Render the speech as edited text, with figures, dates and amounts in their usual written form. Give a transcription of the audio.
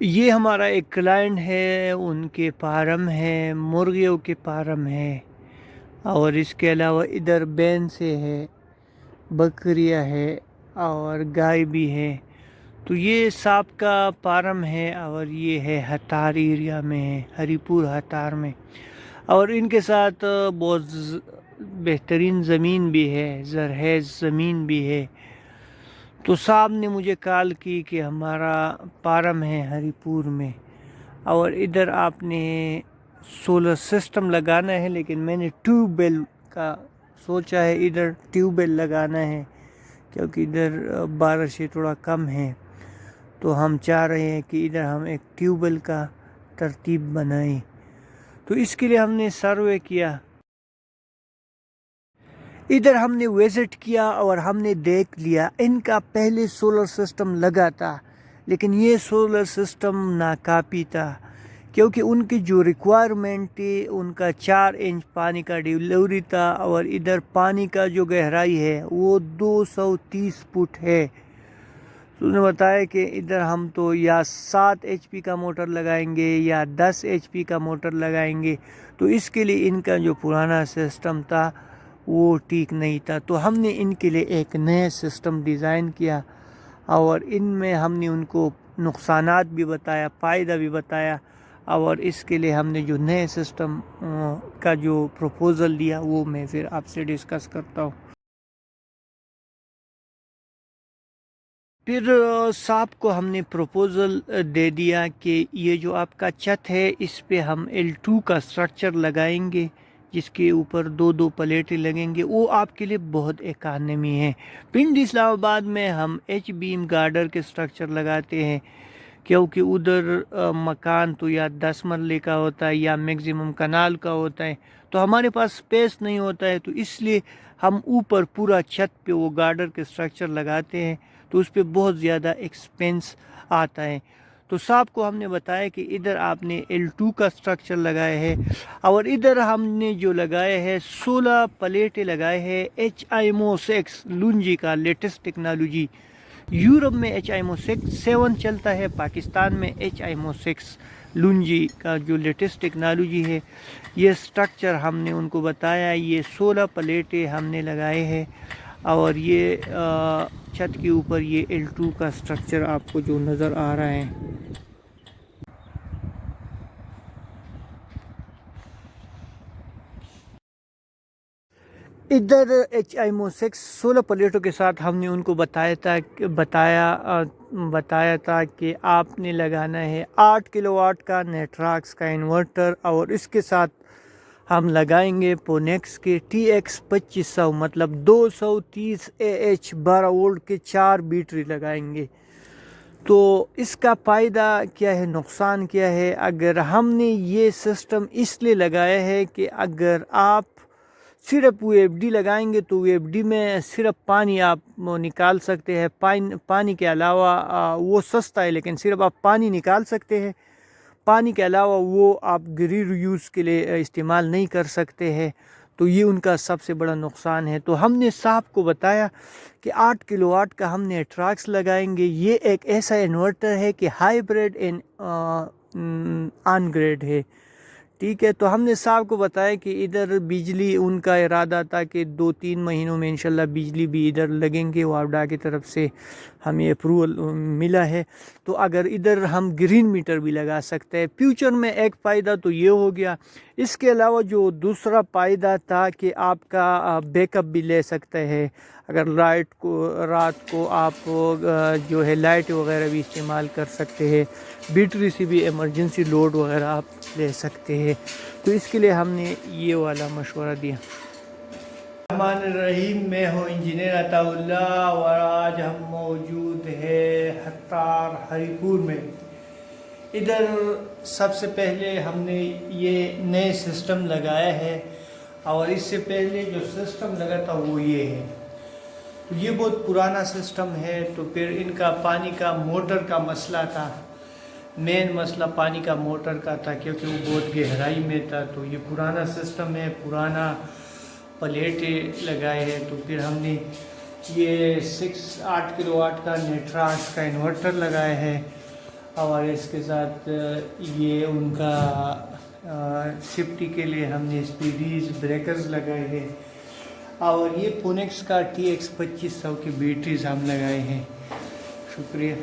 یہ ہمارا ایک کلائنٹ ہے، ان کے فارم ہے، مرغیوں کے فارم ہے، اور اس کے علاوہ ادھر بین سے ہے، بکریاں ہے اور گائے بھی ہے۔ تو یہ سانپ کا فارم ہے، اور یہ ہے ہتار ایریا میں ہے، ہری پور ہتار میں، اور ان کے ساتھ بہت بہترین زمین بھی ہے، زرخیز زمین بھی ہے۔ تو صاحب نے مجھے کال کی کہ ہمارا فارم ہے ہری پور میں، اور ادھر آپ نے سولر سسٹم لگانا ہے، لیکن میں نے ٹیوب ویل کا سوچا ہے، ادھر ٹیوب ویل لگانا ہے کیونکہ ادھر بارشیں تھوڑا کم ہیں، تو ہم چاہ رہے ہیں کہ ادھر ہم ایک ٹیوب ویل کا ترتیب بنائیں۔ تو اس کے لیے ہم نے سروے کیا، ادھر ہم نے وزٹ کیا اور ہم نے دیکھ لیا ان کا پہلے سولر سسٹم لگا تھا، لیکن یہ سولر سسٹم ناکافی تھا، کیونکہ ان کی جو ریکوائرمنٹ تھی ان کا 4 انچ پانی کا ڈیلیوری تھا، اور ادھر پانی کا جو گہرائی ہے وہ 230 فٹ ہے۔ تو انہوں نے بتایا کہ ادھر ہم تو یا 7 ایچ پی کا موٹر لگائیں گے یا 10 ایچ پی کا موٹر لگائیں گے، تو اس کے لیے ان کا جو پرانا سسٹم تھا وہ ٹھیک نہیں تھا۔ تو ہم نے ان کے لیے ایک نیا سسٹم ڈیزائن کیا، اور ان میں ہم نے ان کو نقصانات بھی بتایا، فائدہ بھی بتایا، اور اس کے لیے ہم نے جو نئے سسٹم کا جو پروپوزل دیا وہ میں پھر آپ سے ڈسکس کرتا ہوں۔ پھر صاحب کو ہم نے پروپوزل دے دیا کہ یہ جو آپ کا چھت ہے اس پہ ہم L2 کا سٹرکچر لگائیں گے، جس کے اوپر 2 پلیٹیں لگیں گے، وہ آپ کے لیے بہت اکانومی ہے۔ پنڈ اسلام آباد میں ہم ایچ بیم گارڈر کے سٹرکچر لگاتے ہیں، کیونکہ ادھر مکان تو یا 10 مرلے کا ہوتا ہے یا میکزیمم کنال کا ہوتا ہے، تو ہمارے پاس سپیس نہیں ہوتا ہے، تو اس لیے ہم اوپر پورا چھت پہ وہ گارڈر کے سٹرکچر لگاتے ہیں، تو اس پہ بہت زیادہ ایکسپینس آتا ہے۔ تو صاحب کو ہم نے بتایا کہ ادھر آپ نے L2 کا سٹرکچر لگایا ہے، اور ادھر ہم نے جو لگایا ہے 16 پلیٹیں لگائے ہیں HIMO6 لونجی کا لیٹسٹ ٹیکنالوجی۔ یورپ میں HIMO7 چلتا ہے، پاکستان میں HIMO6 لونجی کا جو لیٹسٹ ٹیکنالوجی ہے، یہ سٹرکچر ہم نے ان کو بتایا۔ یہ 16 پلیٹیں ہم نے لگائے ہیں، اور یہ چھت کے اوپر یہ L2 کا سٹرکچر آپ کو جو نظر آ رہا ہے۔ ادھر HIMO6 16 پلیٹوں کے ساتھ ہم نے ان کو بتایا تھا کہ آپ نے لگانا ہے 8 کلو واٹ کا نیٹراکس کا انورٹر، اور اس کے ساتھ ہم لگائیں گے پونیکس کے TX 2500، مطلب 230 AH 12 وولٹ کے 4 بیٹری لگائیں گے۔ تو اس کا فائدہ کیا ہے، نقصان کیا ہے؟ اگر ہم نے یہ سسٹم اس لیے لگایا ہے کہ اگر آپ صرف VFD لگائیں گے تو VFD میں صرف پانی آپ نکال سکتے ہیں، پانی کے علاوہ وہ سستا ہے، لیکن صرف آپ پانی نکال سکتے ہیں، پانی کے علاوہ وہ آپ گریر یوز کے لیے استعمال نہیں کر سکتے ہیں، تو یہ ان کا سب سے بڑا نقصان ہے۔ تو ہم نے صاحب کو بتایا کہ 8 کلو واٹ کا ہم نے ٹراکس لگائیں گے۔ یہ ایک ایسا انورٹر ہے کہ ہائیبریڈ آن گریڈ ہے، ٹھیک ہے۔ تو ہم نے صاحب کو بتایا کہ ادھر بجلی ان کا ارادہ تھا کہ 2-3 مہینوں میں انشاءاللہ بجلی بھی ادھر لگیں گے، واوڈا کی طرف سے ہمیں اپروول ملا ہے، تو اگر ادھر ہم گرین میٹر بھی لگا سکتے ہیں فیوچر میں۔ ایک فائدہ تو یہ ہو گیا، اس کے علاوہ جو دوسرا فائدہ تھا کہ آپ کا بیک اپ بھی لے سکتے ہیں، اگر رات کو آپ جو ہے لائٹ وغیرہ بھی استعمال کر سکتے ہیں، بیٹری سے بھی ایمرجنسی لوڈ وغیرہ آپ لے سکتے ہیں، تو اس کے لیے ہم نے یہ والا مشورہ دیا۔ الرحمن الرحیم، میں ہوں انجینئر عطا اللہ، اور آج ہم موجود ہیں ہتار ہری پور میں۔ ادھر سب سے پہلے ہم نے یہ نئے سسٹم لگایا ہے، اور اس سے پہلے جو سسٹم لگا تھا وہ یہ ہے۔ یہ بہت پرانا سسٹم ہے، تو پھر ان کا پانی کا موٹر کا مسئلہ تھا، مین مسئلہ پانی کا موٹر کا تھا، کیونکہ وہ بہت گہرائی میں تھا۔ تو یہ پرانا سسٹم ہے، پرانا پلیٹیں لگائے ہیں، تو پھر ہم نے یہ 8 کلو واٹ کا نیٹراس کا انورٹر لگایا ہے، اور اس کے ساتھ یہ ان کا سیفٹی کے لیے ہم نے اسپیڈیز بریکرز لگائے ہیں، اور یہ پونیکس کا TX 2500 کی بیٹریز ہم لگائے ہیں۔ شکریہ۔